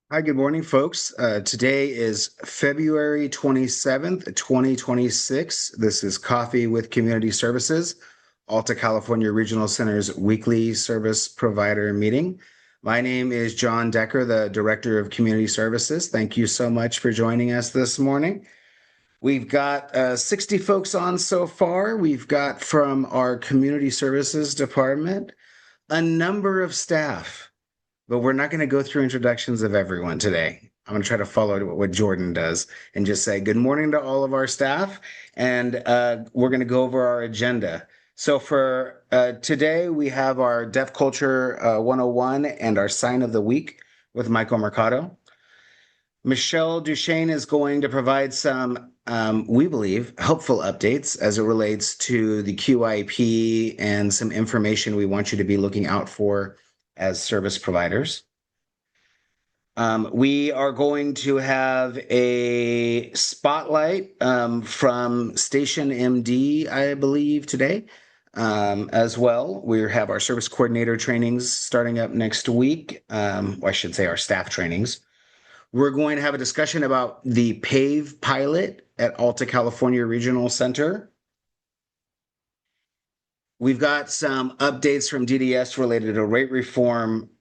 Hi, good morning, folks. Today is February 27th, 2026. This is Coffee with Community Services, Alta California Regional Center's weekly service provider meeting. My name is John Decker, the Director of Community Services. Thank you so much for joining us this morning. We've got 60 folks on so far. We've got from our Community Services Department a number of staff, but we're not going to go through introductions of everyone today. I'm going to try to follow what Jordan does and just say good morning to all of our staff, and we're going to go over our agenda. So for today, we have our Deaf Culture 101 and our Sign of the Week with Michael Mercado. Michelle Duchesne is going to provide some, we believe, helpful updates as it relates to the QIP and some information we want you to be looking out for as service providers. We are going to have a spotlight from Station MD, I believe, today as well. We have our service coordinator trainings starting up next week. Or I should say our staff trainings. We're going to have a discussion about the PAVE pilot at Alta California Regional Center. We've got some updates from DDS related to rate reform,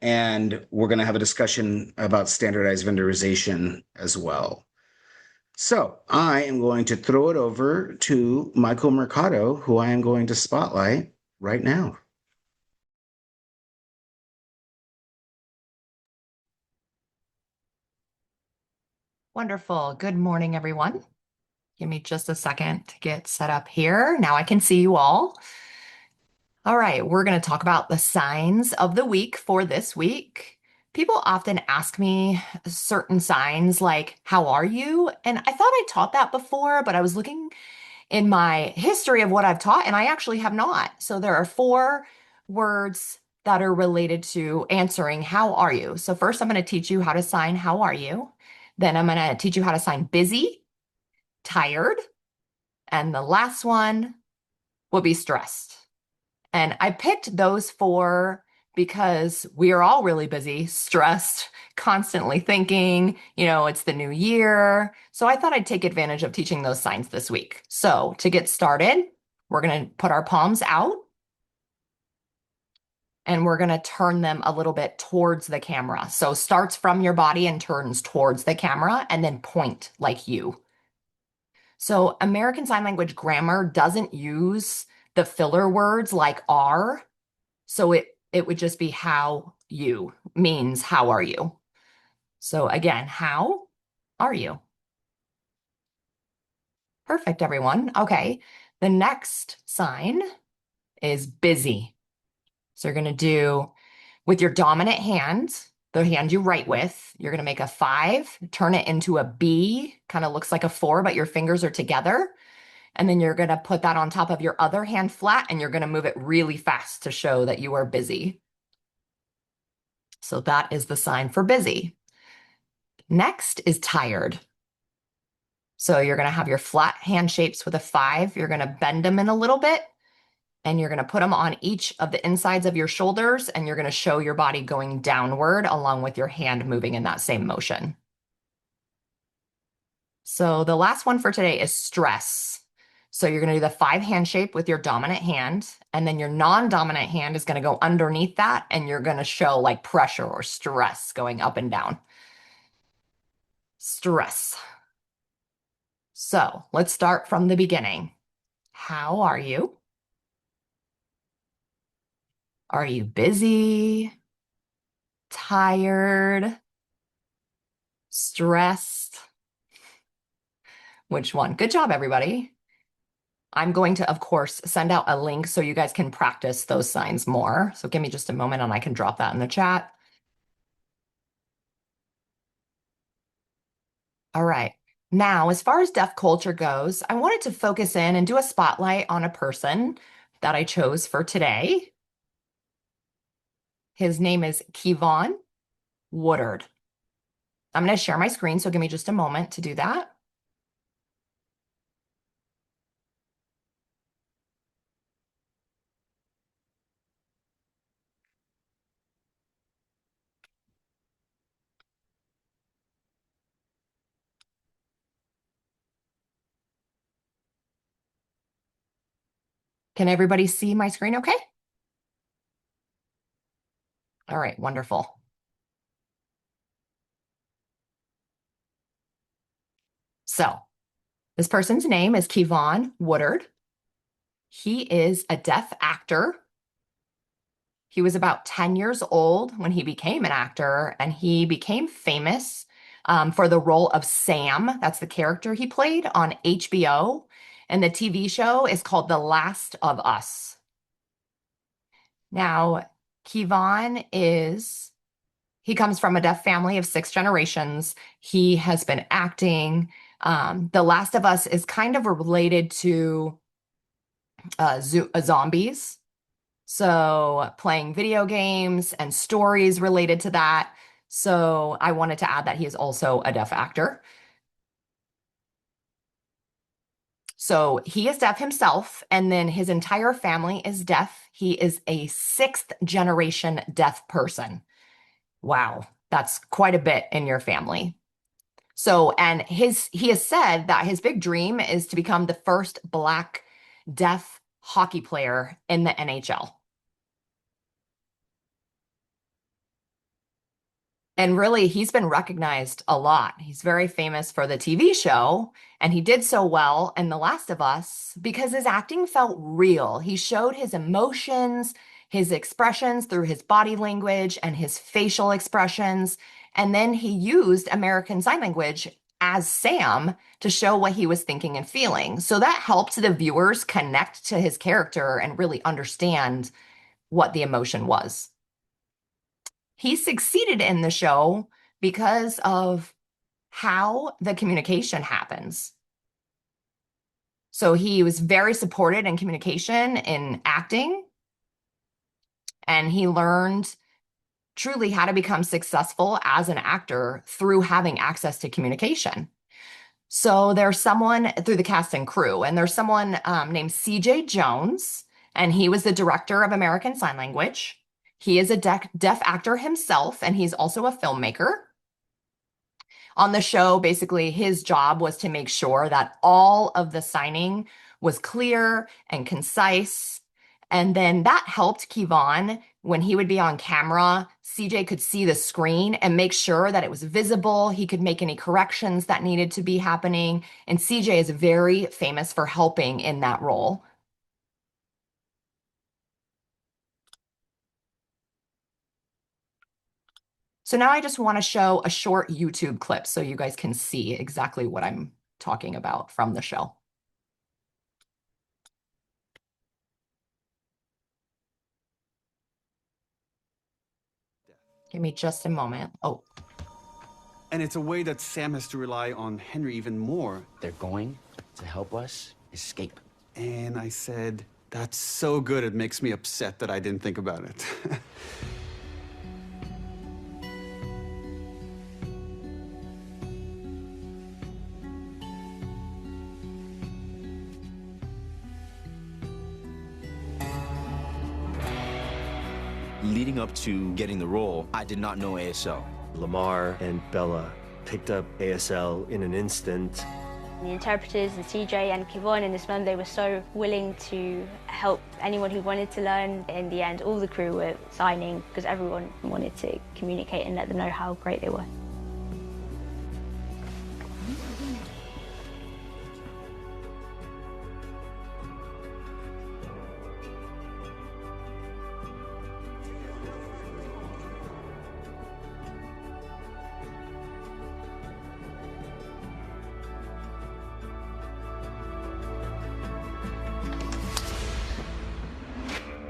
and we're going to have a discussion about standardized vendorization as well. So I am going to throw it over to Michael Mercado, who I am going to spotlight right now. Wonderful. Good morning, everyone. Give me just a second to get set up here. Now I can see you all. All right, we're going to talk about the signs of the week for this week. People often ask me certain signs like, how are you? And I thought I taught that before, but I was looking in my history of what I've taught, and I actually have not. So there are four words that are related to answering, how are you? So first, I'm going to teach you how to sign, how are you? Then I'm going to teach you how to sign busy, tired, and the last one will be stressed. And I picked those four because we are all really busy, stressed, constantly thinking, it's the new year. So I thought I'd take advantage of teaching those signs this week. So to get started, we're going to put our palms out and we're going to turn them a little bit towards the camera. So starts from your body and turns towards the camera and then point like you. So American Sign Language grammar doesn't use the filler words like are. So it would just be how you means how are you? So again, how are you? Perfect, everyone. Okay. The next sign is busy. So you're going to do with your dominant hand, the hand you write with, you're going to make a 5, turn it into a B, kind of looks like a 4, but your fingers are together. And then you're going to put that on top of your other hand flat and you're going to move it really fast to show that you are busy. So that is the sign for busy. Next is tired. So you're going to have your flat hand shapes with a 5. You're going to bend them in a little bit and you're going to put them on each of the insides of your shoulders and you're going to show your body going downward along with your hand moving in that same motion. So the last one for today is stress. So you're going to do the 5 hand shape with your dominant hand, and then your non-dominant hand is going to go underneath that, and you're going to show like pressure or stress going up and down. Stress. So let's start from the beginning. How are you? Are you busy? Tired? Stressed? Which one? Good job, everybody. I'm going to, of course, send out a link so you guys can practice those signs more. So give me just a moment and I can drop that in the chat. All right. Now, as far as deaf culture goes, I wanted to focus in and do a spotlight on a person that I chose for today. His name is Kevon Woodard. I'm going to share my screen, so give me just a moment to do that. Can everybody see my screen okay? All right, wonderful. So this person's name is Kevon Woodard. He is a deaf actor. He was about 10 years old when he became an actor, and he became famous for the role of Sam. That's the character he played on HBO. And the TV show is called The Last of Us. Now, Kevon he comes from a deaf family of six generations. He has been acting. The Last of Us is kind of related to zombies. So playing video games and stories related to that. So I wanted to add that he is also a deaf actor. So he is deaf himself, and then his entire family is deaf. He is a sixth generation deaf person. Wow, that's quite a bit in your family. So, and he has said that his big dream is to become the first Black deaf hockey player in the NHL. And really, he's been recognized a lot. He's very famous for the TV show, and he did so well in The Last of Us because his acting felt real. He showed his emotions, his expressions through his body language and his facial expressions. And then he used American Sign Language as Sam to show what he was thinking and feeling. So that helped the viewers connect to his character and really understand what the emotion was. He succeeded in the show because of how the communication happens. So he was very supported in communication, in acting, and he learned truly how to become successful as an actor through having access to communication. So there's someone through the cast and crew, and there's someone named CJ Jones, and he was the director of American Sign Language. He is a deaf actor himself, and he's also a filmmaker. On the show, basically, his job was to make sure that all of the signing was clear and concise. And then that helped Kevon when he would be on camera. CJ could see the screen and make sure that it was visible. He could make any corrections that needed to be happening. And CJ is very famous for helping in that role. So now I just want to show a short YouTube clip so you guys can see exactly what I'm talking about from the show. Give me just a moment. Oh, And it's a way that Sam has to rely on Henry even more. They're going to help us escape. And I said, that's so good, it makes me upset that I didn't think about it. Leading up to getting the role, I did not know ASL. Lamar and Bella picked up ASL in an instant. The interpreters, and CJ and Kevon in this film, they were so willing to help anyone who wanted to learn. In the end, all the crew were signing because everyone wanted to communicate and let them know how great they were.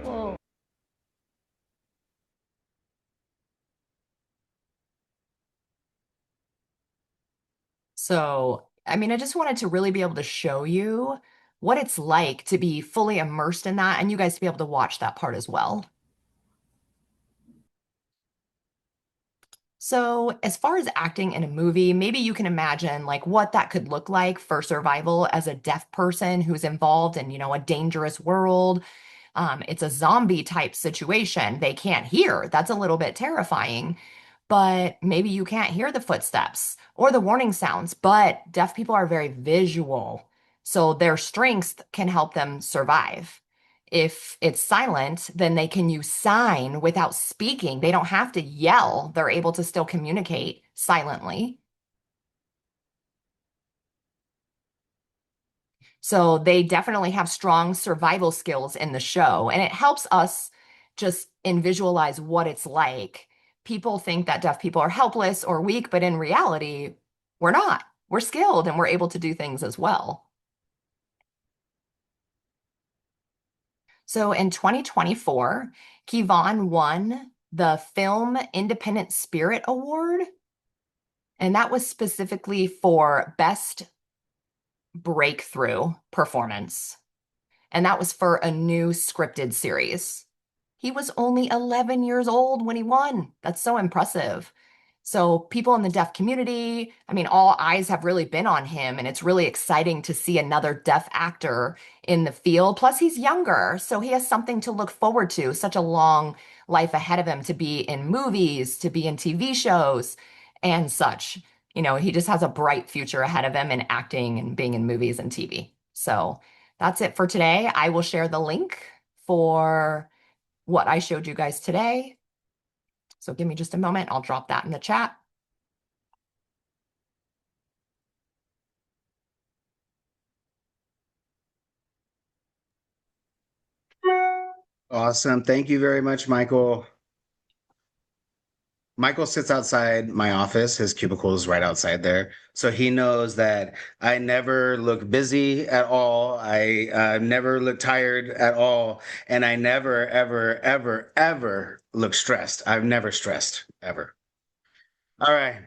Whoa. so I mean, I just wanted to really be able to show you what it's like to be fully immersed in that and you guys to be able to watch that part as well. So, as far as acting in a movie, maybe you can imagine like what that could look like for survival as a deaf person who's involved in, a dangerous world. It's a zombie type situation. They can't hear. That's a little bit terrifying. But maybe you can't hear the footsteps or the warning sounds, but deaf people are very visual. So their strengths can help them survive. If it's silent, then they can use sign without speaking. They don't have to yell. They're able to still communicate silently. So they definitely have strong survival skills in the show, and it helps us just visualize what it's like. People think that deaf people are helpless or weak, but in reality, we're not. We're skilled and we're able to do things as well. So in 2024, Kevon won the Film Independent Spirit Award, and that was specifically for Best Breakthrough Performance. And that was for a new scripted series. He was only 11 years old when he won. That's so impressive. So people in the deaf community, I mean, all eyes have really been on him, and it's really exciting to see another deaf actor in the field. Plus, he's younger, so he has something to look forward to, such a long life ahead of him to be in movies, to be in TV shows, and such. You know, he just has a bright future ahead of him in acting and being in movies and TV. So that's it for today. I will share the link for what I showed you guys today. So give me just a moment. I'll drop that in the chat. Awesome. Thank you very much, Michael. Michael sits outside my office. His cubicle is right outside there. So he knows that I never look busy at all. I never look tired at all. And I never, ever, ever, ever look stressed. I've never stressed, ever. All right.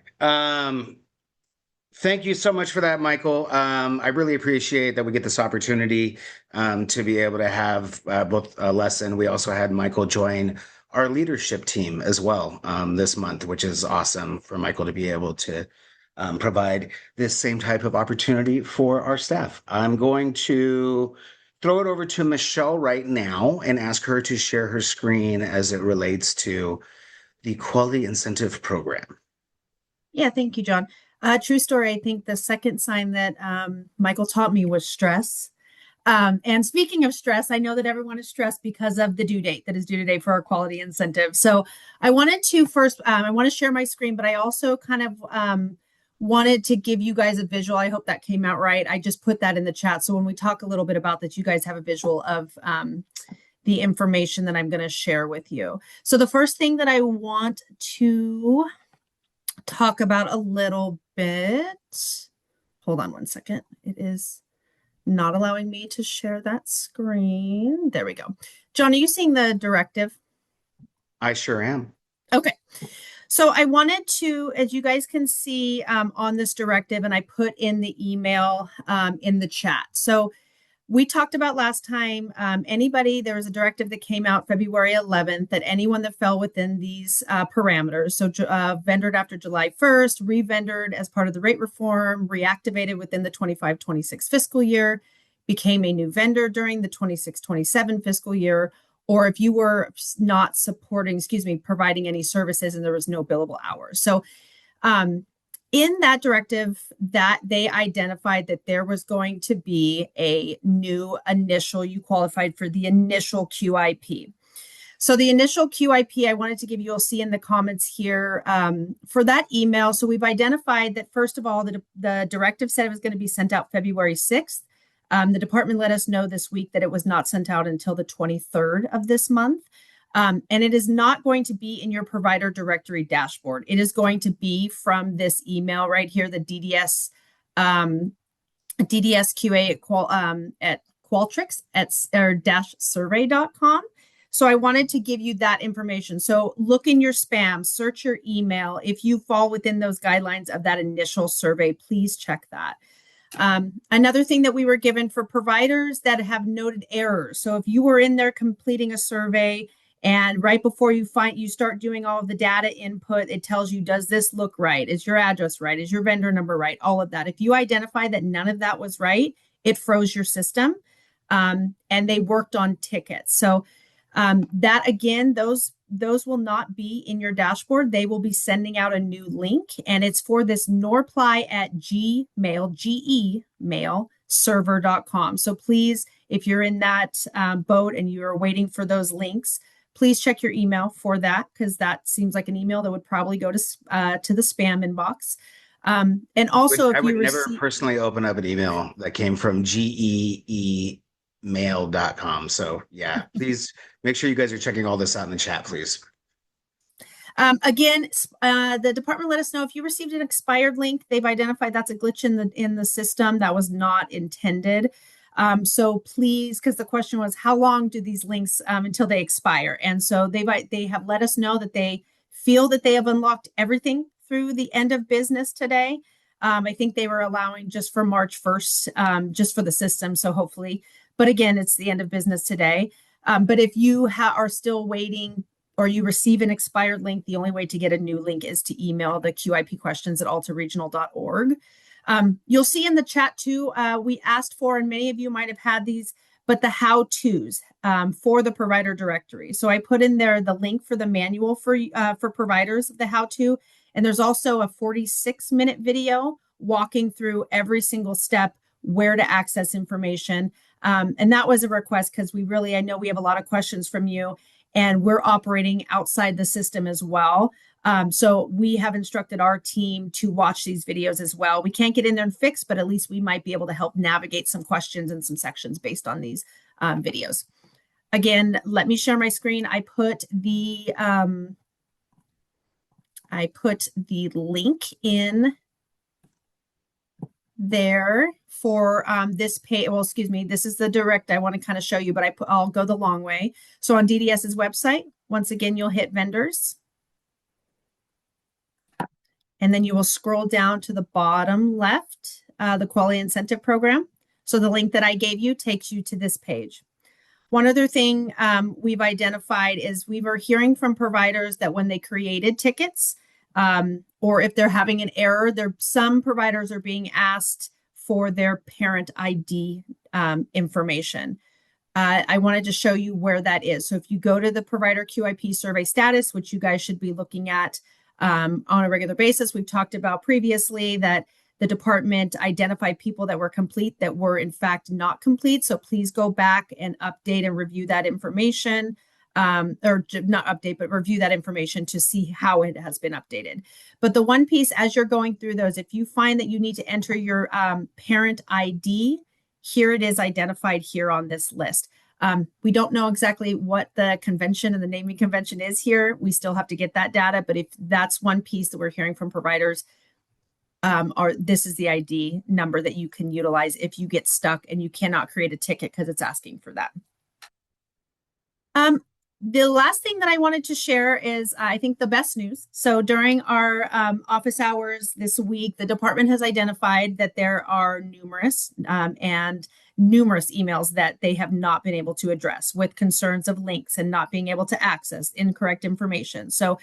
Thank you so much for that, Michael. I really appreciate that we get this opportunity to be able to have both a lesson. We also had Michael join our leadership team as well this month, which is awesome for Michael to be able to provide this same type of opportunity for our staff. I'm going to throw it over to Michelle right now and ask her to share her screen as it relates to the Quality Incentive Program. Yeah, thank you, John. True story. I think the second sign that Michael taught me was stress. And speaking of stress, I know that everyone is stressed because of the due date that is due today for our quality incentive. So I wanted to first, I want to share my screen, but I also kind of wanted to give you guys a visual. I hope that came out right. I just put that in the chat. So when we talk a little bit about that, you guys have a visual of the information that I'm going to share with you. So the first thing that I want to talk about a little bit, hold on one second. It is not allowing me to share that screen. There we go. John, are you seeing the directive? I sure am. Okay. So I wanted to, as you guys can see on this directive, and I put in the email in the chat. So we talked about last time, there was a directive that came out February 11th that anyone that fell within these parameters, so vendored after July 1st, re-vendored as part of the rate reform, reactivated within the 25-26 fiscal year, became a new vendor during the 26-27 fiscal year, or if you were not providing any services and there was no billable hours. So in that directive, that they identified that there was going to be a new initial, you qualified for the initial QIP. So the initial QIP, I wanted to give you, you'll see in the comments here for that email. So we've identified that, first of all, the directive said it was going to be sent out February 6th. The department let us know this week that it was not sent out until the 23rd of this month. And it is not going to be in your provider directory dashboard. It is going to be from this email right here, the DDS DDSQA at Qualtrics survey.com. So I wanted to give you that information. So look in your spam, search your email. If you fall within those guidelines of that initial survey, please check that. Another thing that we were given for providers that have noted errors. So if you were in there completing a survey, and right before you start doing all of the data input, it tells you, does this look right? Is your address right? Is your vendor number right? All of that. If you identify that none of that was right, it froze your system. And they worked on tickets. So that again, those will not be in your dashboard. They will be sending out a new link, and it's for this Norply at Gmail, server.com. So please, if you're in that boat and you're waiting for those links, please check your email for that, because that seems like an email that would probably go to the spam inbox. And also, I if would you never receive, personally open up an email that came from geemail.com. So yeah, please make sure you guys are checking all this out in the chat, please. again, the department let us know if you received an expired link. They've identified that's a glitch in the system that was not intended. So please, because the question was, how long do these links until they expire? And so they have let us know that they feel that they have unlocked everything through the end of business today. I think they were allowing just for March 1st, just for the system. So hopefully, but again, it's the end of business today. But if you are still waiting or you receive an expired link, the only way to get a new link is to email the QIP questions at altaregional.org. You'll see in the chat too, we asked for, and many of you might have had these, but the how-tos for the provider directory. So I put in there the link for the manual for providers, the how-to, and there's also a 46-minute video walking through every single step, where to access information. And that was a request because I know we have a lot of questions from you, and we're operating outside the system as well. So we have instructed our team to watch these videos as well. We can't get in there and fix, but at least we might be able to help navigate some questions and some sections based on these videos. Again, let me share my screen. I put the link in there for this page. Well, excuse me, this is the direct I want to kind of show you, but I'll go the long way. So on DDS's website, once again, you'll hit vendors. And then you will scroll down to the bottom left, the Quality Incentive Program. So the link that I gave you takes you to this page. One other thing we've identified is we were hearing from providers that when they created tickets, or if they're having an error, some providers are being asked for their parent ID information. I wanted to show you where that is. So if you go to the provider QIP survey status, which you guys should be looking at on a regular basis, we've talked about previously that the department identified people that were complete that were in fact not complete. So please go back and update and review that information. Or not update, but review that information to see how it has been updated. But the one piece, as you're going through those, if you find that you need to enter your parent ID, here it is identified here on this list. We don't know exactly what the convention and the naming convention is here. We still have to get that data, but if that's one piece that we're hearing from providers, this is the ID number that you can utilize if you get stuck and you cannot create a ticket because it's asking for that. The last thing that I wanted to share is, I think, the best news. So during our office hours this week, the department has identified that there are numerous emails that they have not been able to address with concerns of links and not being able to access incorrect information. So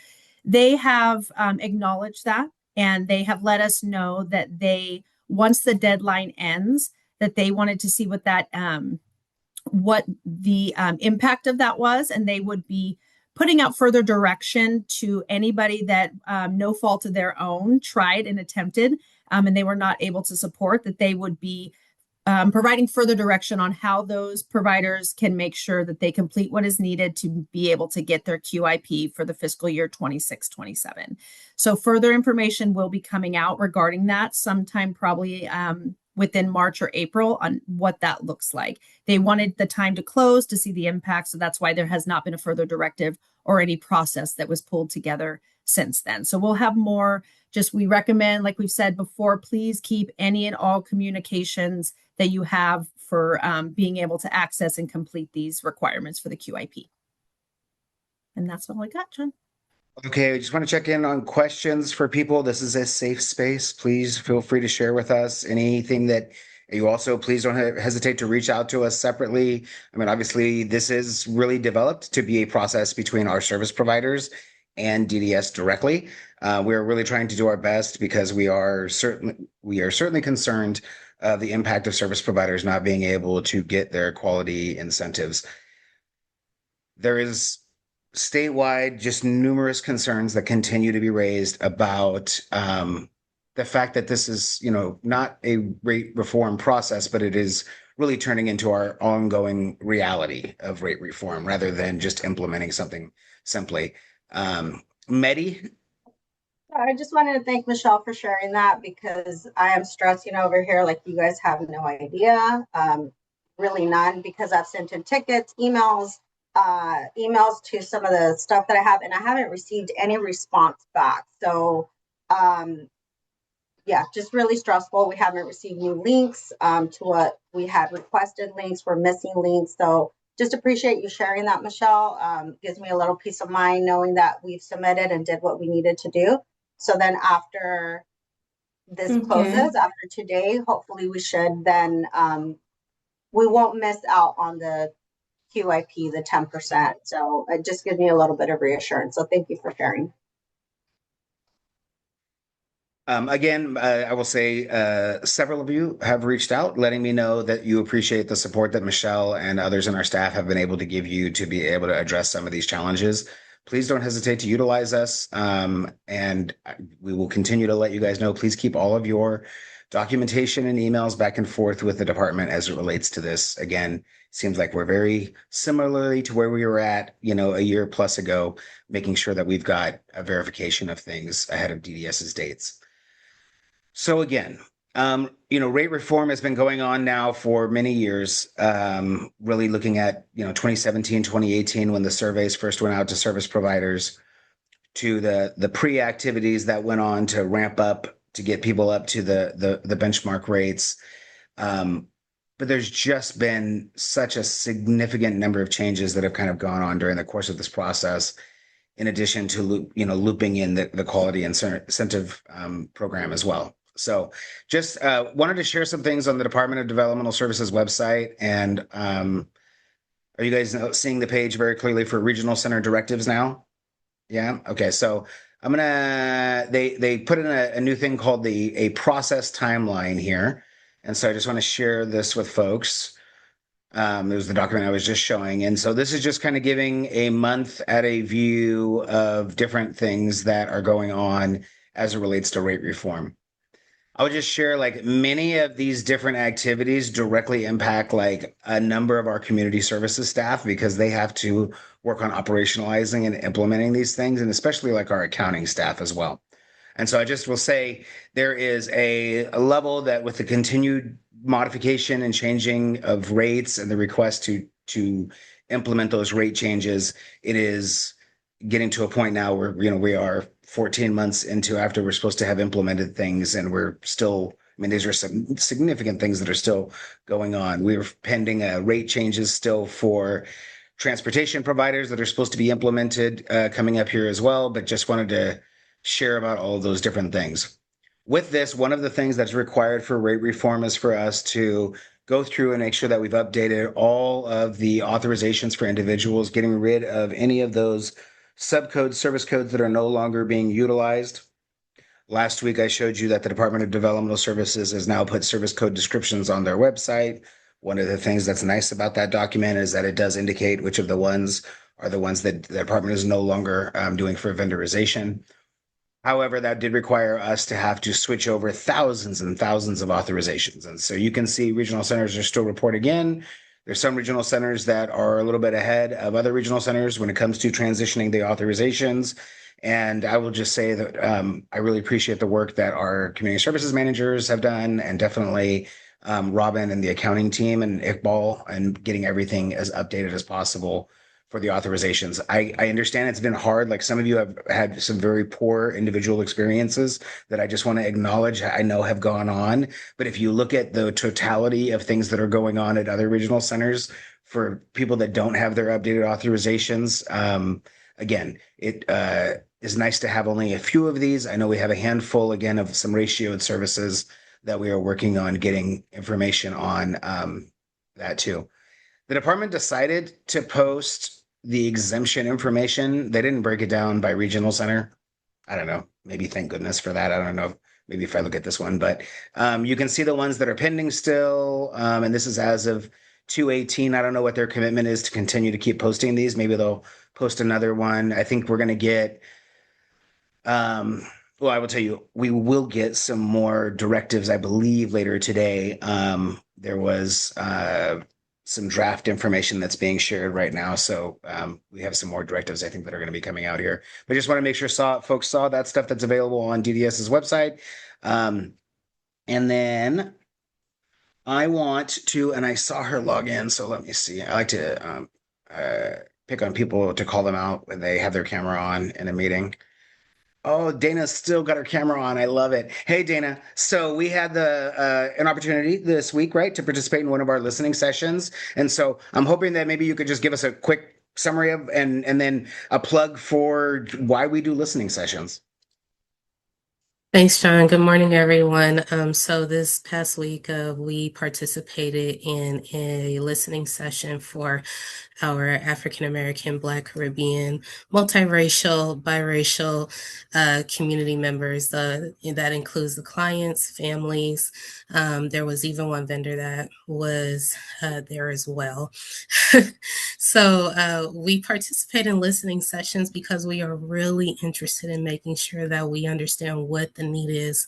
they have acknowledged that, and they have let us know that once the deadline ends, that they wanted to see what the impact of that was, and they would be putting out further direction to anybody that no fault of their own tried and attempted and they were not able to support, that they would be providing further direction on how those providers can make sure that they complete what is needed to be able to get their QIP for the fiscal year 26-27. So further information will be coming out regarding that sometime probably within March or April on what that looks like. They wanted the time to close to see the impact. So that's why there has not been a further directive or any process that was pulled together since then. So we'll have more. We recommend, like we've said before, please keep any and all communications that you have for being able to access and complete these requirements for the QIP. And that's all I got, John. Okay, I just want to check in on questions for people. This is a safe space. Please feel free to share with us anything that you also, please don't hesitate to reach out to us separately. I mean, obviously, this is really developed to be a process between our service providers and DDS directly. We're really trying to do our best because we are certainly concerned of the impact of service providers not being able to get their quality incentives. There is statewide just numerous concerns that continue to be raised about the fact that this is, not a rate reform process, but it is really turning into our ongoing reality of rate reform rather than just implementing something simply. Mehdi? I just wanted to thank Michelle for sharing that because I am stressing over here like you guys have no idea. Really none, because I've sent in tickets, emails to some of the stuff that I have, and I haven't received any response back. So yeah, just really stressful. We haven't received new links to what we had requested links. We're missing links. So just appreciate you sharing that, Michelle. Gives me a little peace of mind knowing that we've submitted and did what we needed to do. So then after this closes, after today, hopefully we should then, we won't miss out on the QIP, the 10%. So it just gives me a little bit of reassurance. So thank you for sharing. Again, I will say several of you have reached out letting me know that you appreciate the support that Michelle and others in our staff have been able to give you to be able to address some of these challenges. Please don't hesitate to utilize us, and we will continue to let you guys know. Please keep all of your documentation and emails back and forth with the department as it relates to this. Again, seems like we're very similarly to where we were at, a year plus ago, making sure that we've got a verification of things ahead of DDS's dates. So again, rate reform has been going on now for many years, really looking at, 2017, 2018, when the surveys first went out to service providers, to the pre-activities that went on to ramp up to get people up to the benchmark rates. But there's just been such a significant number of changes that have kind of gone on during the course of this process, in addition to looping in the quality incentive program as well. So just wanted to share some things on the Department of Developmental Services website. And are you guys seeing the page very clearly for regional center directives now? Yeah. Okay. So they put in a new thing called a process timeline here. And so I just want to share this with folks. There's the document I was just showing. And so this is just kind of giving a month at a view of different things that are going on as it relates to rate reform. I would just share many of these different activities directly impact a number of our community services staff because they have to work on operationalizing and implementing these things, and especially our accounting staff as well. And so I just will say there is a level that with the continued modification and changing of rates and the request to implement those rate changes, it is getting to a point now where we are 14 months into after we're supposed to have implemented things, and we're still, these are some significant things that are still going on. We're pending rate changes still for transportation providers that are supposed to be implemented coming up here as well, but just wanted to share about all of those different things. With this, one of the things that's required for rate reform is for us to go through and make sure that we've updated all of the authorizations for individuals, getting rid of any of those subcodes, service codes that are no longer being utilized. Last week, I showed you that the Department of Developmental Services has now put service code descriptions on their website. One of the things that's nice about that document is that it does indicate which of the ones are the ones that the department is no longer doing for vendorization. However, that did require us to have to switch over thousands and thousands of authorizations. And so you can see regional centers are still reporting in. There's some regional centers that are a little bit ahead of other regional centers when it comes to transitioning the authorizations. And I will just say that I really appreciate the work that our community services managers have done, and definitely Robin and the accounting team and Iqbal, and getting everything as updated as possible for the authorizations. I understand it's been hard. Some of you have had some very poor individual experiences that I just want to acknowledge, I know have gone on. But if you look at the totality of things that are going on at other regional centers for people that don't have their updated authorizations, again, it is nice to have only a few of these. I know we have a handful, again, of some ratioed services that we are working on getting information on that too. The department decided to post the exemption information. They didn't break it down by regional center. I don't know, maybe thank goodness for that. I don't know, maybe if I look at this one, but you can see the ones that are pending still. And this is as of 2/18. I don't know what their commitment is to continue to keep posting these. Maybe they'll post another one. I think we're going to get Well, I will tell you, we will get some more directives, I believe, later today. There was some draft information that's being shared right now. So we have some more directives, I think, that are going to be coming out here. But just want to make sure folks saw that stuff that's available on DDS's website. And then I want to, and I saw her log in, so let me see. I like to pick on people to call them out when they have their camera on in a meeting. Oh, Dana's still got her camera on. I love it. Hey, Dana. So we had an opportunity this week, right, to participate in one of our listening sessions. And so I'm hoping that maybe you could just give us a quick summary of and then a plug for why we do listening sessions. Thanks, John. Good morning, everyone. So this past week, we participated in a listening session for our African American, Black, Caribbean, multiracial, biracial community members. That includes the clients, families. There was even one vendor that was there as well. So we participate in listening sessions because we are really interested in making sure that we understand what the need is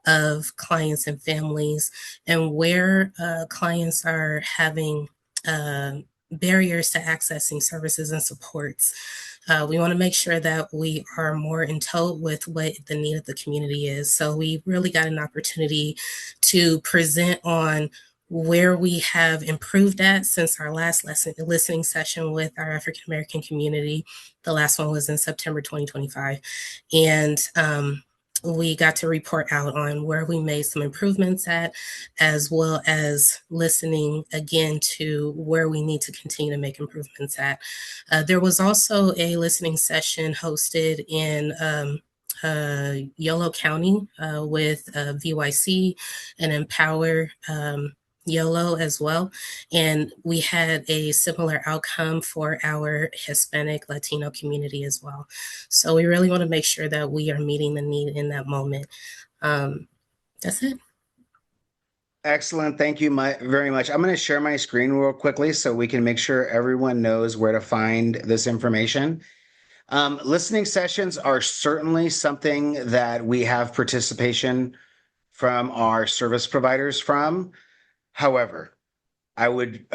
of clients and families and where clients are having barriers to accessing services and supports. We want to make sure that we are more in tow with what the need of the community is. So we really got an opportunity to present on where we have improved at since our last listening session with our African American community. The last one was in September 2025. And we got to report out on where we made some improvements at, as well as listening again to where we need to continue to make improvements at. There was also a listening session hosted in Yolo County with VYC and Empower YOLO as well. And we had a similar outcome for our Hispanic Latino community as well. So we really want to make sure that we are meeting the need in that moment. That's it. Excellent. Thank you very much. I'm going to share my screen real quickly so we can make sure everyone knows where to find this information. Listening sessions are certainly something that we have participation from our service providers from. However, I would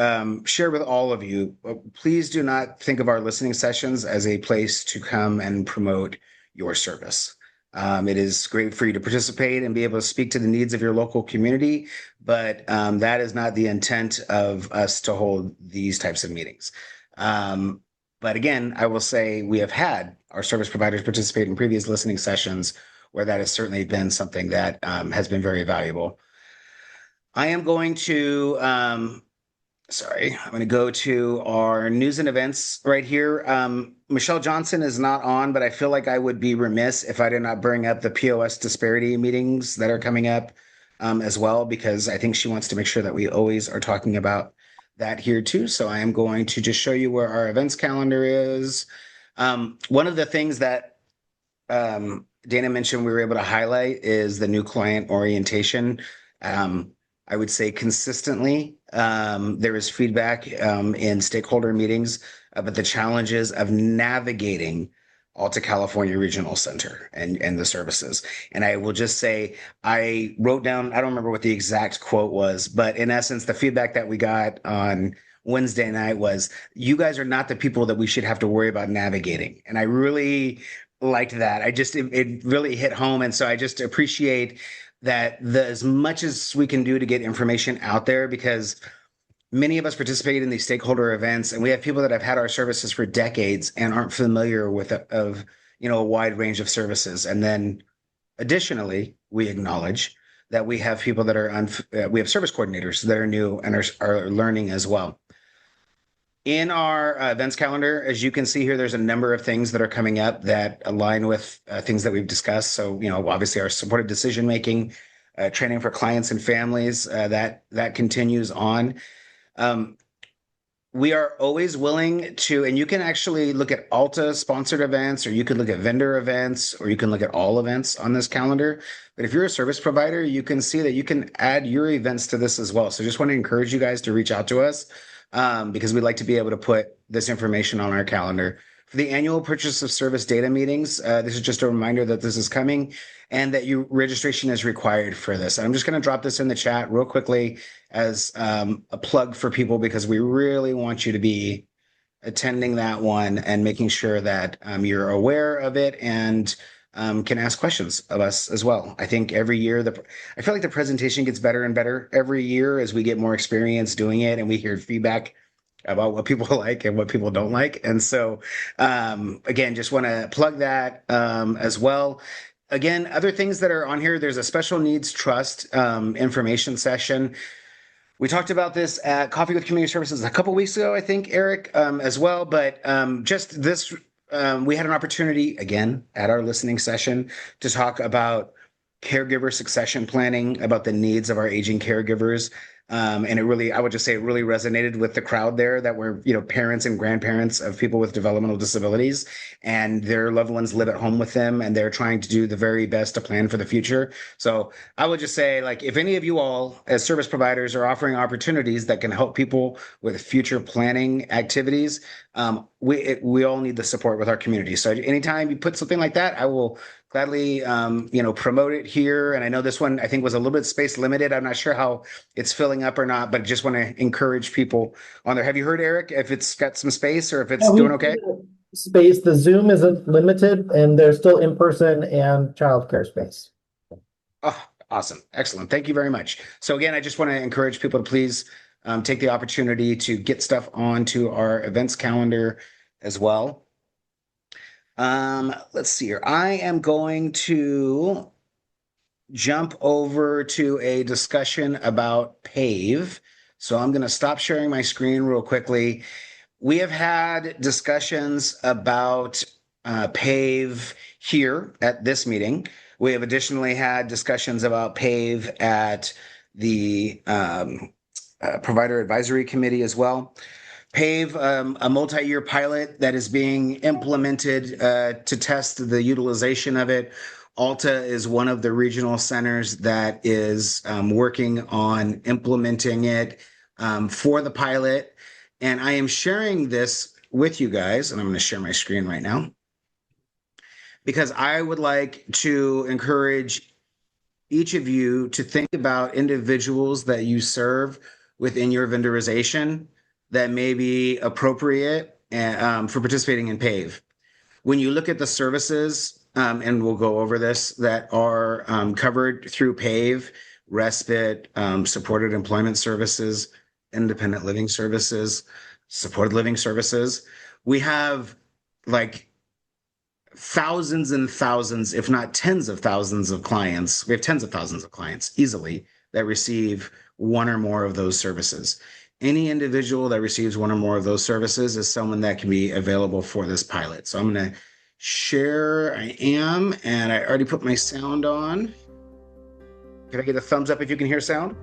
share with all of you, please do not think of our listening sessions as a place to come and promote your service. It is great for you to participate and be able to speak to the needs of your local community, but that is not the intent of us to hold these types of meetings. But again, I will say we have had our service providers participate in previous listening sessions where that has certainly been something that has been very valuable. I am going to, I'm going to go to our news and events right here. Michelle Johnson is not on, but I feel like I would be remiss if I did not bring up the POS disparity meetings that are coming up as well, because I think she wants to make sure that we always are talking about that here too. So I am going to just show you where our events calendar is. One of the things that Dana mentioned we were able to highlight is the new client orientation. I would say consistently, there is feedback in stakeholder meetings about the challenges of navigating Alta California Regional Center and the services. And I will just say, I wrote down, I don't remember what the exact quote was, but in essence, the feedback that we got on Wednesday night was, you guys are not the people that we should have to worry about navigating. And I really liked that. It really hit home. And so I just appreciate that as much as we can do to get information out there, because many of us participate in these stakeholder events, and we have people that have had our services for decades and aren't familiar with a wide range of services. And then additionally, we acknowledge that we have people that we have service coordinators that are new and are learning as well. In our events calendar, as you can see here, there's a number of things that are coming up that align with things that we've discussed. So, obviously our supported decision-making, training for clients and families, that continues on. We are always willing to, and you can actually look at Alta sponsored events, or you can look at vendor events, or you can look at all events on this calendar. But if you're a service provider, you can see that you can add your events to this as well. So just want to encourage you guys to reach out to us. Because we'd like to be able to put this information on our calendar for the annual purchase of service data meetings. This is just a reminder that this is coming and that registration is required for this. I'm just going to drop this in the chat real quickly as a plug for people, because we really want you to be attending that one and making sure that you're aware of it and can ask questions of us as well. I think every year, I feel like the presentation gets better and better every year as we get more experience doing it and we hear feedback about what people like and what people don't like. And so, again, just want to plug that as well. Again, other things that are on here, there's a special needs trust information session. We talked about this at Coffee with Community Services a couple weeks ago, I think, Eric, as well. But just this, we had an opportunity, again, at our listening session to talk about caregiver succession planning, about the needs of our aging caregivers. And it really, I would just say it really resonated with the crowd there that were, parents and grandparents of people with developmental disabilities, and their loved ones live at home with them, and they're trying to do the very best to plan for the future. So I would just say, like, if any of you all as service providers are offering opportunities that can help people with future planning activities, we all need the support with our community. So anytime you put something like that, I will gladly, promote it here. And I know this one, I think, was a little bit space limited. I'm not sure how it's filling up or not, but just want to encourage people on there. Have you heard, Eric, if it's got some space or if it's doing okay? Space. The Zoom isn't limited, and there's still in-person and childcare space. Oh, awesome. Excellent. Thank you very much. So again, I just want to encourage people to please take the opportunity to get stuff onto our events calendar as well. Let's see here. I am going to jump over to a discussion about PAVE. So I'm going to stop sharing my screen real quickly. We have had discussions about PAVE here at this meeting. We have additionally had discussions about PAVE at the Provider Advisory Committee as well. PAVE, a multi-year pilot that is being implemented to test the utilization of it. Alta is one of the regional centers that is working on implementing it for the pilot. And I am sharing this with you guys, and I'm going to share my screen right now, because I would like to encourage each of you to think about individuals that you serve within your vendorization that may be appropriate for participating in PAVE. When you look at the services, and we'll go over this, that are covered through PAVE, respite, supported employment services, independent living services, supported living services, we have like thousands and thousands, if not tens of thousands of clients. We have tens of thousands of clients easily that receive one or more of those services. Any individual that receives one or more of those services is someone that can be available for this pilot. So I'm going to share. I am, and I already put my sound on. Can I get a thumbs up if you can hear sound?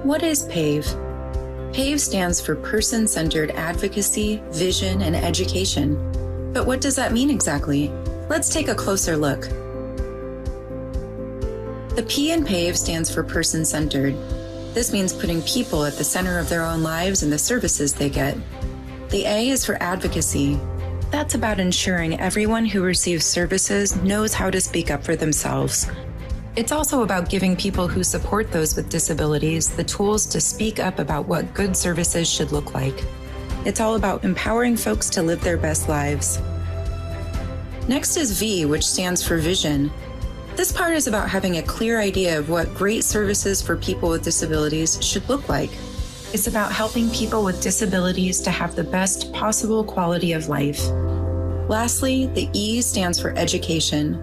What is PAVE? PAVE stands for Person-Centered Advocacy, Vision, and Education. But what does that mean exactly? Let's take a closer look. The P in PAVE stands for person-centered. This means putting people at the center of their own lives and the services they get. The A is for advocacy. That's about ensuring everyone who receives services knows how to speak up for themselves. It's also about giving people who support those with disabilities the tools to speak up about what good services should look like. It's all about empowering folks to live their best lives. Next is V, which stands for vision. This part is about having a clear idea of what great services for people with disabilities should look like. It's about helping people with disabilities to have the best possible quality of life. Lastly, the E stands for education.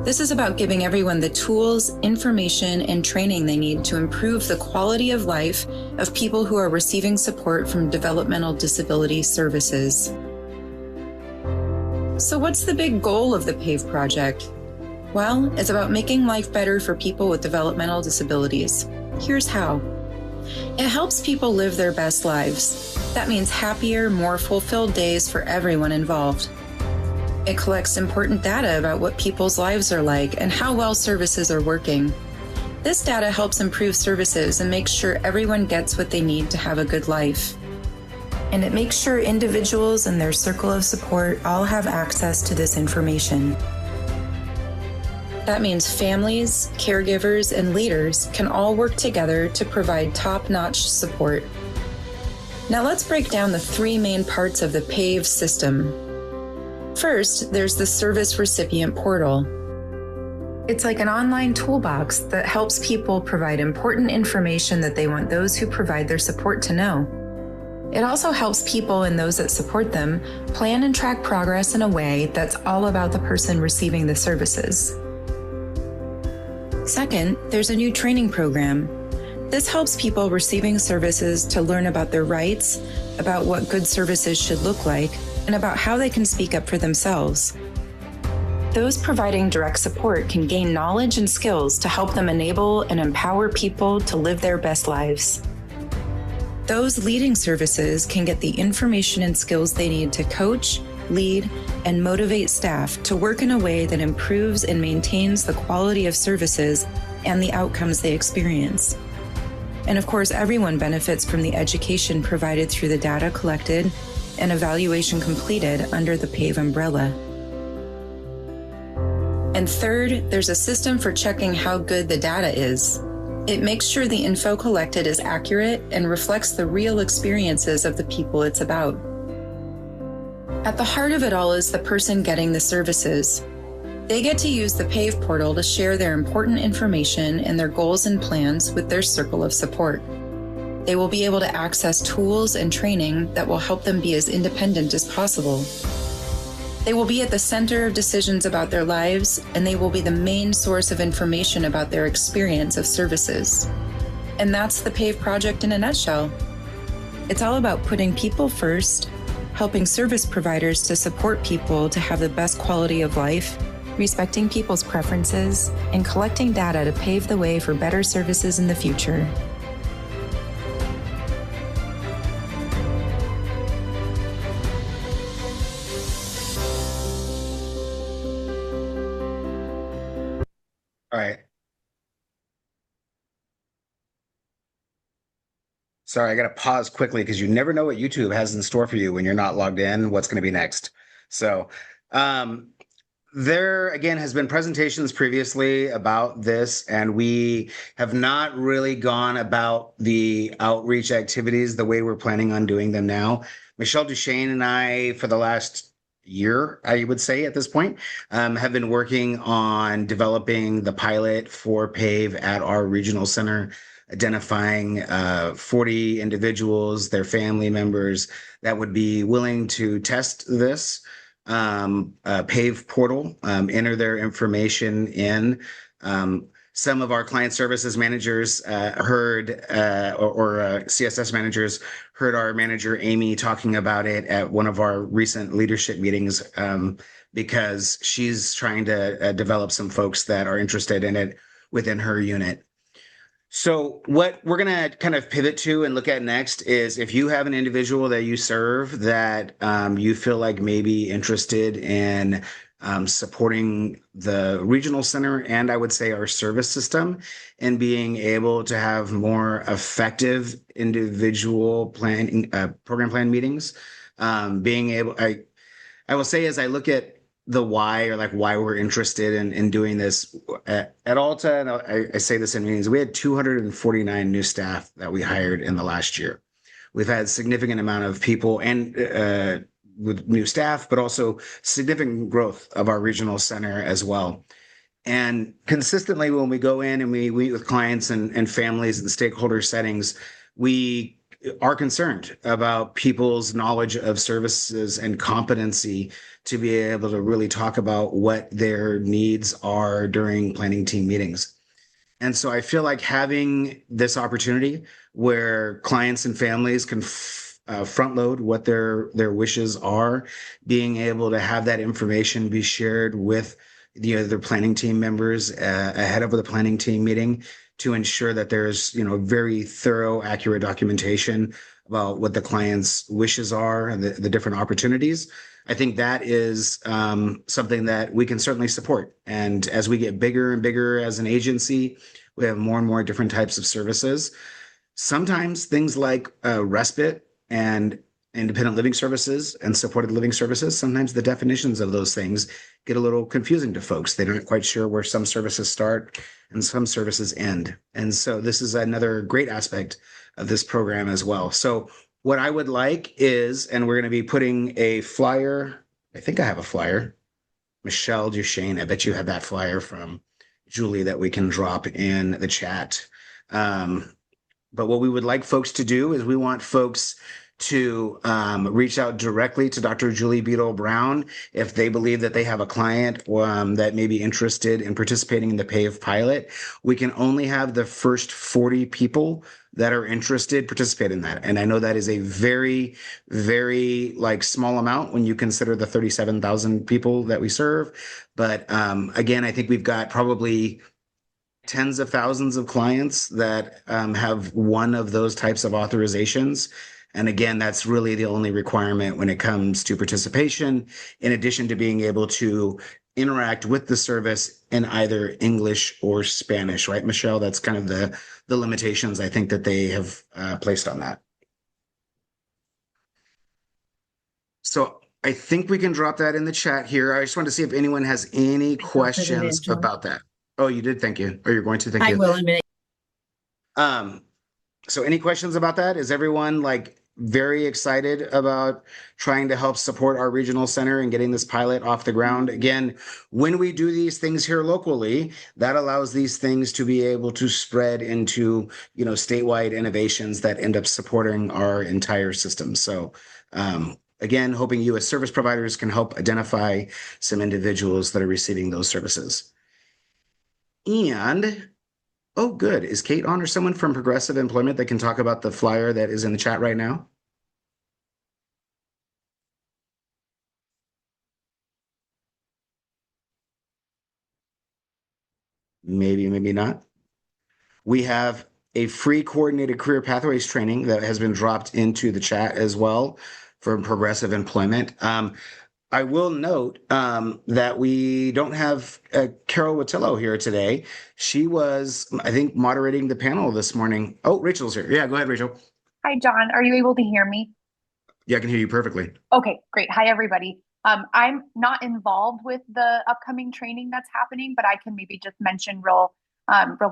This is about giving everyone the tools, information, and training they need to improve the quality of life of people who are receiving support from developmental disability services. So what's the big goal of the PAVE project? Well, it's about making life better for people with developmental disabilities. Here's how. It helps people live their best lives. That means happier, more fulfilled days for everyone involved. It collects important data about what people's lives are like and how well services are working. This data helps improve services and makes sure everyone gets what they need to have a good life. And it makes sure individuals and their circle of support all have access to this information. That means families, caregivers, and leaders can all work together to provide top-notch support. Now let's break down the three main parts of the PAVE system. First, there's the Service Recipient Portal. It's like an online toolbox that helps people provide important information that they want those who provide their support to know. It also helps people and those that support them plan and track progress in a way that's all about the person receiving the services. Second, there's a new training program. This helps people receiving services to learn about their rights, about what good services should look like, and about how they can speak up for themselves. Those providing direct support can gain knowledge and skills to help them enable and empower people to live their best lives. Those leading services can get the information and skills they need to coach, lead, and motivate staff to work in a way that improves and maintains the quality of services and the outcomes they experience. And of course, everyone benefits from the education provided through the data collected and evaluation completed under the PAVE umbrella. And third, there's a system for checking how good the data is. It makes sure the info collected is accurate and reflects the real experiences of the people it's about. At the heart of it all is the person getting the services. They get to use the PAVE portal to share their important information and their goals and plans with their circle of support. They will be able to access tools and training that will help them be as independent as possible. They will be at the center of decisions about their lives, and they will be the main source of information about their experience of services. And that's the PAVE project in a nutshell. It's all about putting people first, helping service providers to support people to have the best quality of life, respecting people's preferences, and collecting data to pave the way for better services in the future. All right. Sorry, I got to pause quickly because you never know what YouTube has in store for you when you're not logged in, what's going to be next. So there again has been presentations previously about this, and we have not really gone about the outreach activities the way we're planning on doing them now. Michelle Duchesne and I, for the last year, I would say at this point, have been working on developing the pilot for PAVE at our regional center, identifying 40 individuals, their family members that would be willing to test this PAVE portal, enter their information in. Some of our client services managers heard, or CSS managers heard our manager Amy talking about it at one of our recent leadership meetings, because she's trying to develop some folks that are interested in it within her unit. So what we're going to kind of pivot to and look at next is if you have an individual that you serve that you feel like may be interested in supporting the regional center and I would say our service system and being able to have more effective individual planning, program plan meetings, being able, I will say as I look at the why, or like why we're interested in doing this at Alta, and I say this in meetings, we had 249 new staff that we hired in the last year. We've had significant amount of people and with new staff, but also significant growth of our regional center as well. And consistently when we go in and we meet with clients and families and stakeholder settings, we are concerned about people's knowledge of services and competency to be able to really talk about what their needs are during planning team meetings. And so I feel like having this opportunity where clients and families can front load what their wishes are, being able to have that information be shared with the other planning team members ahead of the planning team meeting to ensure that there's, very thorough, accurate documentation about what the client's wishes are and the different opportunities. I think that is something that we can certainly support. And as we get bigger and bigger as an agency, we have more and more different types of services. Sometimes things like respite and independent living services and supported living services, sometimes the definitions of those things get a little confusing to folks. They're not quite sure where some services start and some services end. And so this is another great aspect of this program as well. So what I would like is, and we're going to be putting a flyer, I think I have a flyer. Michelle Duchesne, I bet you have that flyer from Julie that we can drop in the chat. But what we would like folks to do is we want folks to reach out directly to Dr. Julie Beadle Brown if they believe that they have a client that may be interested in participating in the PAVE pilot. We can only have the first 40 people that are interested participate in that. And I know that is a very, very small amount when you consider the 37,000 people that we serve. But again, I think we've got probably tens of thousands of clients that have one of those types of authorizations. And again, that's really the only requirement when it comes to participation, in addition to being able to interact with the service in either English or Spanish, right, Michelle? That's kind of the limitations I think that they have placed on that. So I think we can drop that in the chat here. I just want to see if anyone has any questions about that. Oh, you did? Thank you. Or you're going to? Thank you. I will in a minute. So any questions about that? Is everyone very excited about trying to help support our regional center and getting this pilot off the ground? Again, when we do these things here locally, that allows these things to be able to spread into, statewide innovations that end up supporting our entire system. So, again, hoping you as service providers can help identify some individuals that are receiving those services. And oh, good. Is Kate on or someone from Progressive Employment that can talk about the flyer that is in the chat right now? Maybe, maybe not. We have a free coordinated career pathways training that has been dropped into the chat as well for Progressive Employment. I will note that we don't have Carol Watillo here today. She was, I think, moderating the panel this morning. Oh, Rachel's here. Yeah, go ahead, Rachel. Hi, John. Are you able to hear me? Yeah, I can hear you perfectly. Okay, great. Hi, everybody. I'm not involved with the upcoming training that's happening, but I can maybe just mention real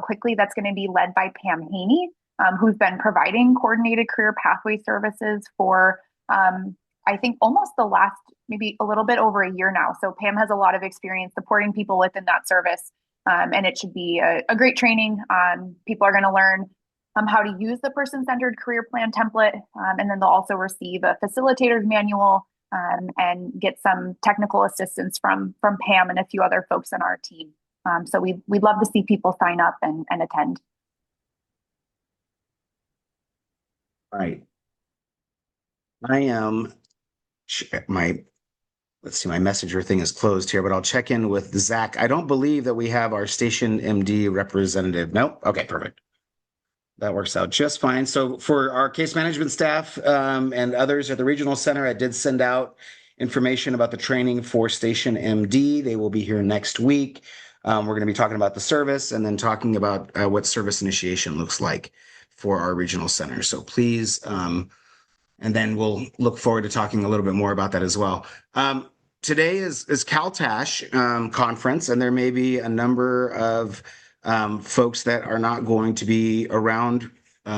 quickly that's going to be led by Pam Haney, who's been providing coordinated career pathway services for I think almost the last, maybe a little bit over a year now. So Pam has a lot of experience supporting people within that service. And it should be a great training. People are going to learn how to use the person-centered career plan template. And then they'll also receive a facilitator's manual and get some technical assistance from Pam and a few other folks in our team. So we'd love to see people sign up and attend. All right. I am let's see, my messenger thing is closed here, but I'll check in with Zach. I don't believe that we have our Station MD representative. Nope. Okay, perfect. That works out just fine. So for our case management staff and others at the regional center, I did send out information about the training for Station MD. They will be here next week. We're going to be talking about the service and then talking about what service initiation looks like for our regional center. So please, and then we'll look forward to talking a little bit more about that as well. Today is CalTASH conference, and there may be a number of folks that are not going to be around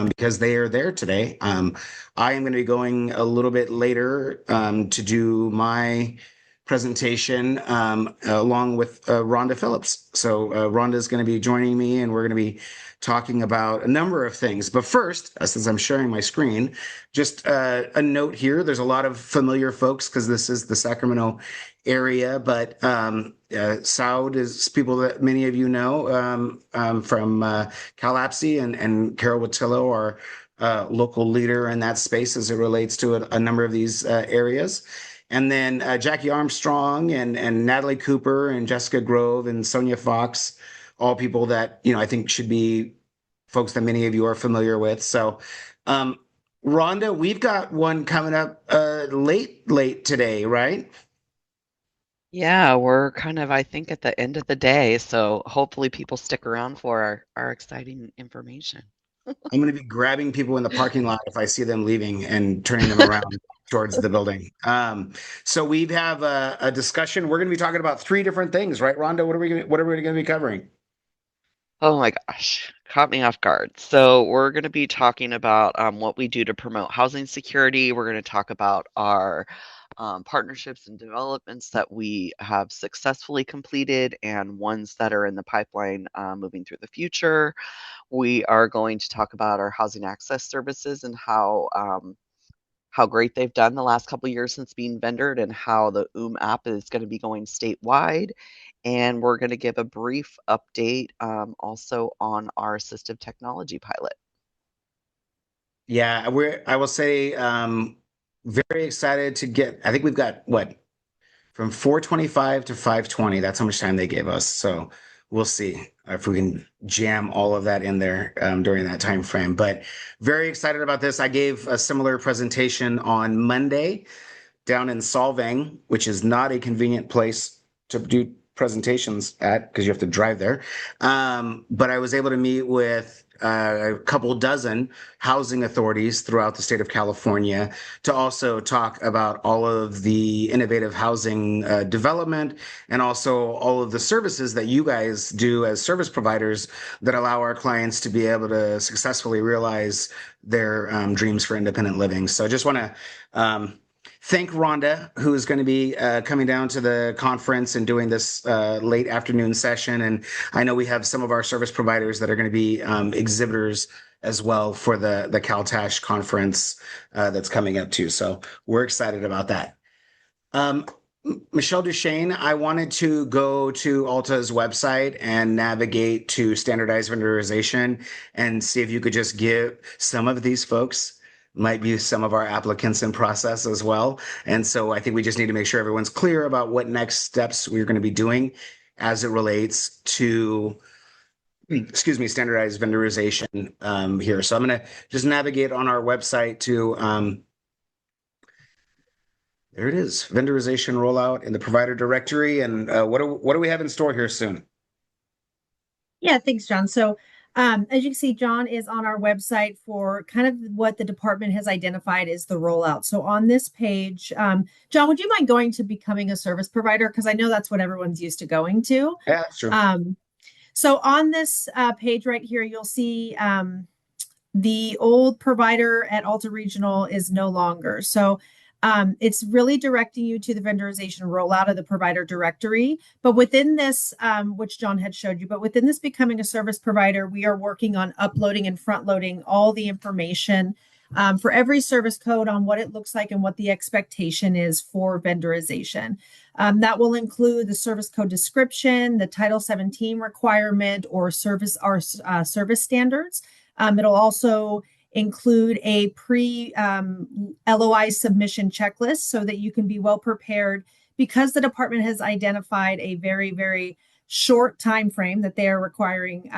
because they are there today. I am going to be going a little bit later to do my presentation along with Rhonda Phillips. So Rhonda is going to be joining me, and we're going to be talking about a number of things. But first, since I'm sharing my screen, just a note here. There's a lot of familiar folks because this is the Sacramento area, but Saud is people that many of you know from CalAPSE, and Carol Watillo, our local leader in that space as it relates to a number of these areas. And then Jackie Armstrong and Natalie Cooper and Jessica Grove and Sonia Fox, all people that, I think should be folks that many of you are familiar with. So, Rhonda, we've got one coming up late today, right? Yeah, we're kind of, I think, at the end of the day, so hopefully people stick around for our exciting information. I'm going to be grabbing people in the parking lot if I see them leaving and turning them around towards the building. So we have a discussion. We're going to be talking about three different things, right, Rhonda? What are we going to be covering? Oh my gosh, caught me off guard. So we're going to be talking about what we do to promote housing security. We're going to talk about our partnerships and developments that we have successfully completed and ones that are in the pipeline moving through the future. We are going to talk about our housing access services and how great they've done the last couple of years since being vendored and how the app is going to be going statewide. And we're going to give a brief update also on our assistive technology pilot. Yeah, I will say, very excited to get, I think we've got what, from 4:25 to 5:20. That's how much time they gave us. So we'll see if we can jam all of that in there during that time frame. But very excited about this. I gave a similar presentation on Monday down in Solvang, which is not a convenient place to do presentations at because you have to drive there. But I was able to meet with a couple dozen housing authorities throughout the state of California to also talk about all of the innovative housing development and also all of the services that you guys do as service providers that allow our clients to be able to successfully realize their dreams for independent living. So I just want to thank Rhonda, who is going to be coming down to the conference and doing this late afternoon session. And I know we have some of our service providers that are going to be exhibitors as well for the CalTASH conference that's coming up too. So we're excited about that. Michelle Duchesne, I wanted to go to Alta's website and navigate to standardized vendorization and see if you could just give some of these folks might be some of our applicants in process as well. And so I think we just need to make sure everyone's clear about what next steps we're going to be doing as it relates to, standardized vendorization here. So I'm going to just navigate on our website to, there it is, vendorization rollout in the provider directory. And what do we have in store here soon? Yeah, thanks, John. So as you can see, John is on our website for kind of what the department has identified as the rollout. So on this page, John, would you mind going to becoming a service provider? Because I know that's what everyone's used to going to. Yeah, sure. So on this page right here, you'll see the old provider at Alta Regional is no longer. So it's really directing you to the vendorization rollout of the provider directory. But within this, which John had showed you, but within this becoming a service provider, we are working on uploading and front loading all the information for every service code on what it looks like and what the expectation is for vendorization. That will include the service code description, the Title 17 requirement, or service standards. It'll also include a pre-LOI submission checklist so that you can be well prepared because the department has identified a very, very short time frame that they are requiring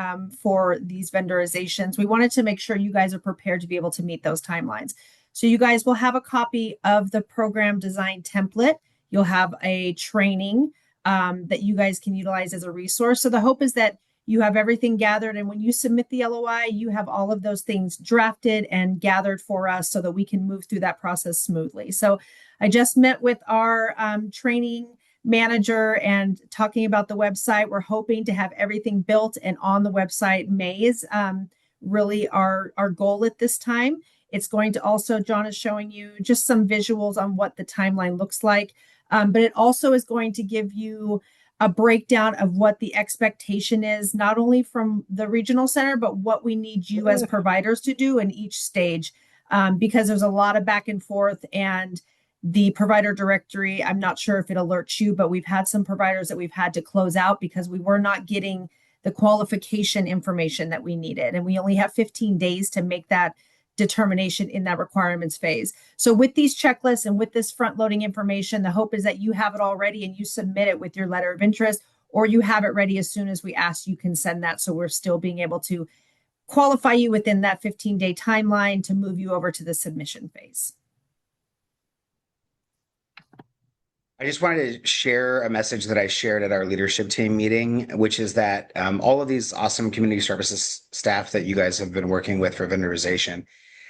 for these vendorizations. We wanted to make sure you guys are prepared to be able to meet those timelines. So you guys will have a copy of the program design template. You'll have a training that you guys can utilize as a resource. So the hope is that you have everything gathered, and when you submit the LOI, you have all of those things drafted and gathered for us so that we can move through that process smoothly. So I just met with our training manager and talking about the website. We're hoping to have everything built and on the website. May is really our goal at this time. It's going to also, John is showing you just some visuals on what the timeline looks like, but it also is going to give you a breakdown of what the expectation is, not only from the regional center, but what we need you as providers to do in each stage, because there's a lot of back and forth. And the provider directory, I'm not sure if it alerts you, but we've had some providers that we've had to close out because we were not getting the qualification information that we needed. And we only have 15 days to make that determination in that requirements phase. So with these checklists and with this front loading information, the hope is that you have it all ready and you submit it with your letter of interest, or you have it ready as soon as we ask you can send that. So we're still being able to qualify you within that 15-day timeline to move you over to the submission phase. I just wanted to share a message that I shared at our leadership team meeting, which is that all of these awesome community services staff that you guys have been working with for vendorization,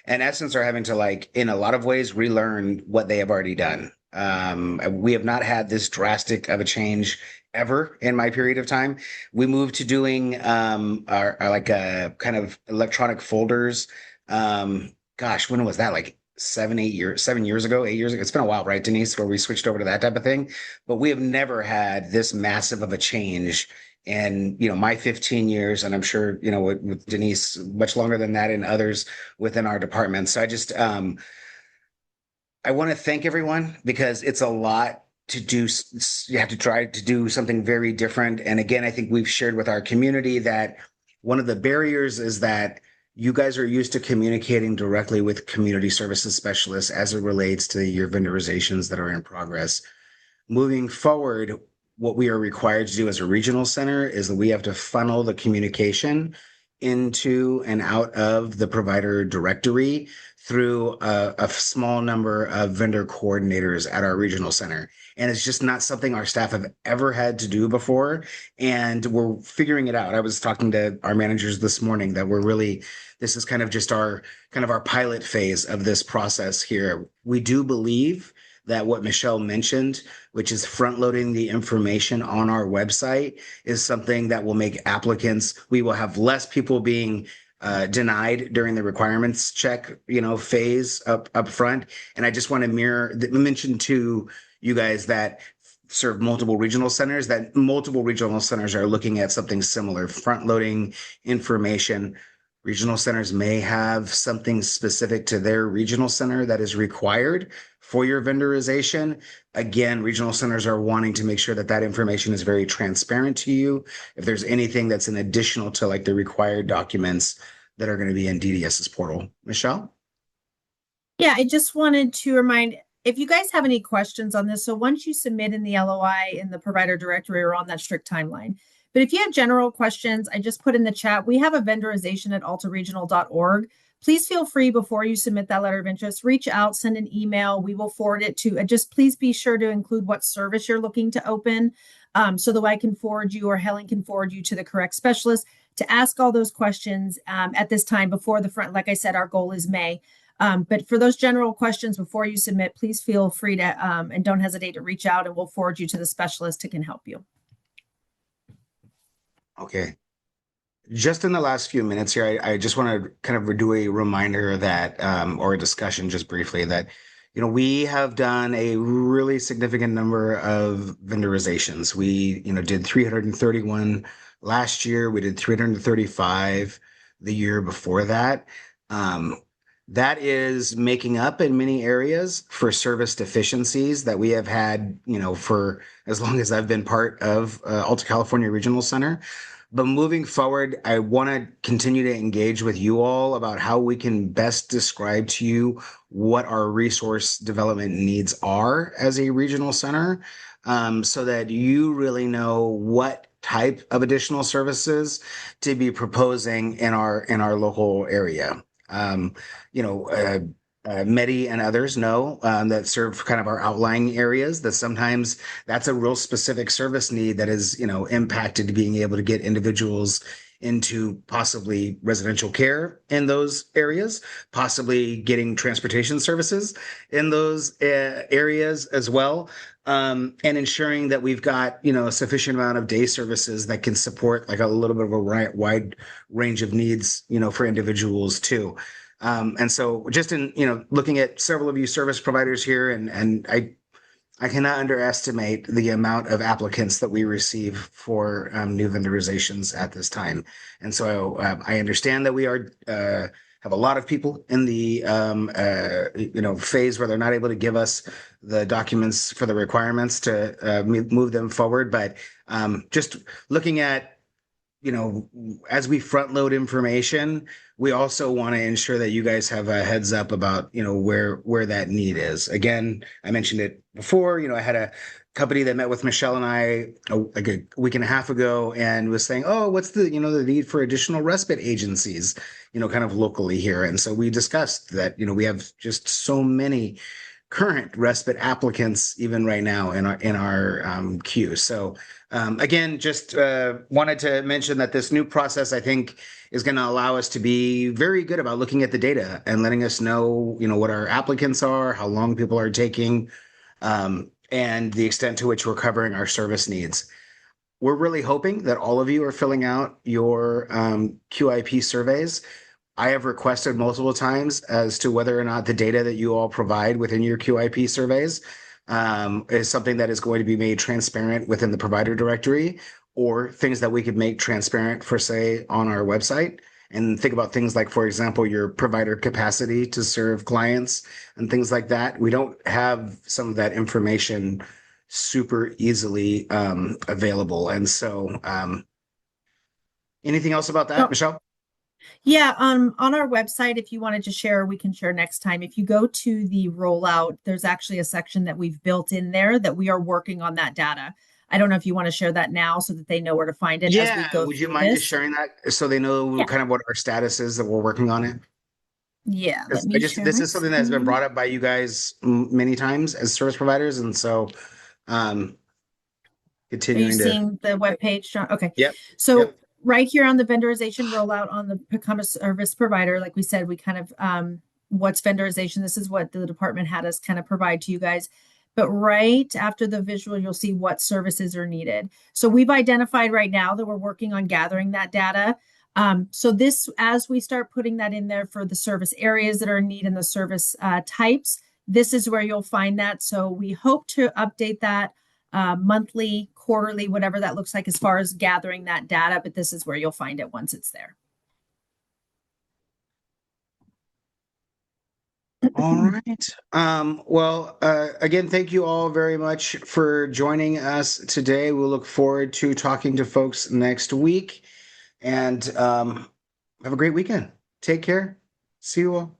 in essence, are having to, like, in a lot of ways, relearn what they have already done. We have not had this drastic of a change ever in my period of time. We moved to doing our like kind of electronic folders. Gosh, when was that? Like 7 years ago, 8 years ago. It's been a while, right, Denise, where we switched over to that type of thing. But we have never had this massive of a change in, my 15 years, and I'm sure, with Denise, much longer than that, and others within our department. So I just I want to thank everyone, because it's a lot to do. You have to try to do something very different. And again, I think we've shared with our community that one of the barriers is that you guys are used to communicating directly with community services specialists as it relates to your vendorizations that are in progress. Moving forward, what we are required to do as a regional center is that we have to funnel the communication into and out of the provider directory through a small number of vendor coordinators at our regional center. And it's just not something our staff have ever had to do before. And we're figuring it out. I was talking to our managers this morning that this is kind of just our pilot phase of this process here. We do believe that what Michelle mentioned, which is front loading the information on our website, is something that will make applicants, we will have less people being denied during the requirements check, phase up front. And I just want to mention to you guys that serve multiple regional centers, that multiple regional centers are looking at something similar, front loading information. Regional centers may have something specific to their regional center that is required for your vendorization. Again, regional centers are wanting to make sure that that information is very transparent to you. If there's anything that's an additional to, like, the required documents that are going to be in DDS's portal. Michelle? Yeah, I just wanted to remind, if you guys have any questions on this, so once you submit in the LOI in the provider directory, or on that strict timeline. But if you have general questions, I just put in the chat, we have a vendorization at altaregional.org. Please feel free, before you submit that letter of interest, reach out, send an email. We will forward it to, just please be sure to include what service you're looking to open, so that I can forward you, or Helen can forward you to the correct specialist to ask all those questions at this time before the front. Like I said, our goal is May. But for those general questions before you submit, please feel free to, and don't hesitate to reach out, and we'll forward you to the specialist who can help you. Okay. Just in the last few minutes here, I just want to kind of do a reminder that, or a discussion just briefly, that, we have done a really significant number of vendorizations. We, did 331 last year. We did 335 the year before that. That is making up in many areas for service deficiencies that we have had, for as long as I've been part of Alta California Regional Center. But moving forward, I want to continue to engage with you all about how we can best describe to you what our resource development needs are as a regional center, so that you really know what type of additional services to be proposing in our local area. Medi and others know that serve kind of our outlying areas, that sometimes that's a real specific service need that is, impacted being able to get individuals into possibly residential care in those areas, possibly getting transportation services in those areas as well, and ensuring that we've got, a sufficient amount of day services that can support like a little bit of a wide range of needs, for individuals too. And so just in, looking at several of you service providers here, and I cannot underestimate the amount of applicants that we receive for new vendorizations at this time. And so I understand that we are have a lot of people in the phase where they're not able to give us the documents for the requirements to move them forward. But just looking at, as we front load information, we also want to ensure that you guys have a heads up about, where that need is. Again, I mentioned it before, I had a company that met with Michelle and I like a week and a half ago and was saying, oh, what's the, the need for additional respite agencies, kind of locally here. And so we discussed that, we have just so many current respite applicants even right now in our queue. So again, just wanted to mention that this new process, I think, is going to allow us to be very good about looking at the data and letting us know, what our applicants are, how long people are taking, and the extent to which we're covering our service needs. We're really hoping that all of you are filling out your QIP surveys. I have requested multiple times as to whether or not the data that you all provide within your QIP surveys is something that is going to be made transparent within the provider directory, or things that we could make transparent for, say, on our website. And think about things like, for example, your provider capacity to serve clients and things like that. We don't have some of that information super easily available. And so anything else about that, Michelle? Yeah, on our website, if you wanted to share, we can share next time. If you go to the rollout, there's actually a section that we've built in there that we are working on that data. I don't know if you want to share that now so that they know where to find it as we go would you through mind this. just sharing that so they know kind of what our status is that we're working on it? Yeah, let me share this my is something that has been brought up by you guys many times as service providers, and so Are you continuing to. seeing the webpage, John? Okay. Yep. So Yep. right here on the vendorization rollout on the become a service provider, like we said, we kind of what's vendorization? This is what the department had us kind of provide to you guys. But right after the visual, you'll see what services are needed. So we've identified right now that we're working on gathering that data. So this, as we start putting that in there for the service areas that are in need and the service types, this is where you'll find that. So we hope to update that monthly, quarterly, whatever that looks like as far as gathering that data, but this is where you'll find it once it's there. All right. Well, again, thank you all very much for joining us today. We'll look forward to talking to folks next week, and have a great weekend. Take care. See you all.